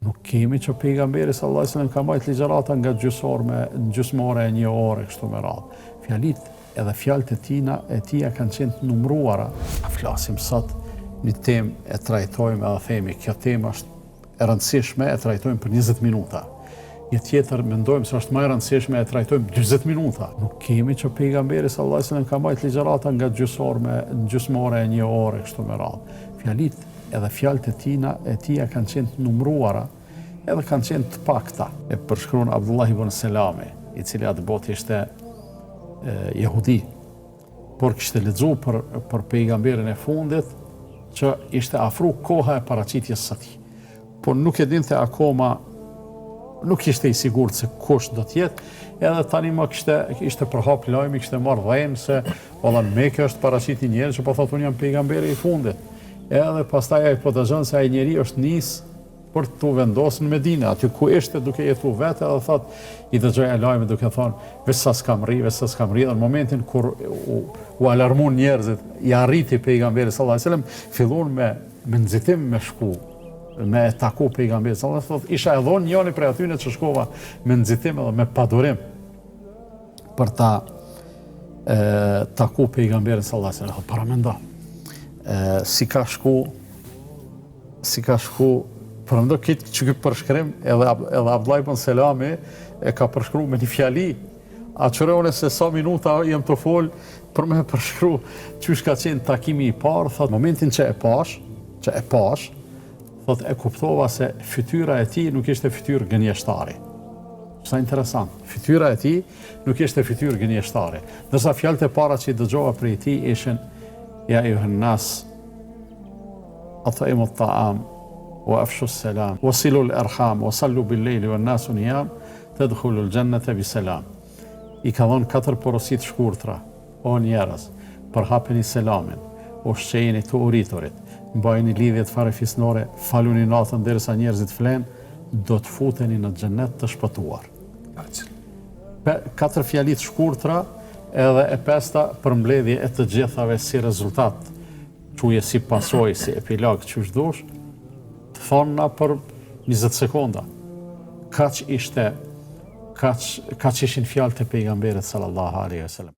Nuk kemi që pejgamberi sallallahu alajhi wasallam ka marrë ligjërata nga gjysmore e një ore kështu me radhë. Fjalët e tia kanë qenë të numruara. Flasim sot një temë e trajtojmë edhe themi kjo temë është e rëndësishme, e trajtojmë për 20 minuta. Një tjetër mendojmë se është më e rëndësishme, e trajtojmë 40 minuta. Nuk kemi që pejgamberi sallallahu alajhi wasallam ka marrë ligjërata nga gjysmore e një ore kështu me radhë. Fjalët e tia kanë qenë të numruara, edhe kanë qenë të pakta. E përshkruan Abdullah ibn Selami, i cili atë botë ishte jehudi, por kishte lexuar për pejgamberin e fundit që ishte afru koha e paraqitjes së tij. Por nuk e dinte akoma, nuk ishte i sigurt se kush do të jetë, edhe tani më ishte përhap lajmi, kishte marrë dhënë se valla në Mekë është paraqiti njerëz që po thotë unë jam pejgamberi i fundit. Edhe pastaj ai po dëgjon se ai njeri është nis për të vendosur në Medinë, aty ku ishte duke jetuar vetë, edhe thotë i dëgjoj lajmin duke thonë veç sa s'kam rri, dhe në momentin kur u alarmuan njerëzit, i arriti pejgamberi sallallahu alajhi wasallam, filluan me nxitim me shku, me taku pejgamberin sallallahu alajhi wasallam, isha edhe unë njëri prej atyre që shkova me nxitim edhe me padurim për ta taku pejgamberin sallallahu alajhi wasallam. Para mendo si ka shku përndo këtë që këtë përshkrim edhe Abdullah ibn Selami e ka përshkru me një fjali a qërëone se sa minuta jem të fol për me përshkru që ka qenë takimi i parë, thot momentin që e pash thot e kuptova se fytyra e tij nuk ishte fytyrë gënjeshtari. Sa interesant, fytyra e tij nuk ishte fytyrë gënjeshtari, ndërsa fjalët e para që i dëgjova prej tij ishin ja ayuhan nas at'imu at-ta'am wa afshu as-salam wa silu al-arham wa sallu bil-layli wan-nasu niyam tadkhulu al-jannata bi-salam. I ka dhënë 4 porosi të shkurtra. O njerëz, përhapeni selamin, ushqejeni të uriturit, mbajeni lidhjet farefisnore, faluni natën derisa njerëzit flen, do të futeni në xhennet të shpëtuar. 4 fjali të shkurtra, edhe e 5-ta përmbledhje e të gjithave si rezultat, çuje si pasojë, si epilog çu dush, të thona për 20 sekonda. Kaq ishin fjalët e pejgamberit sallallahu alaihi wasallam.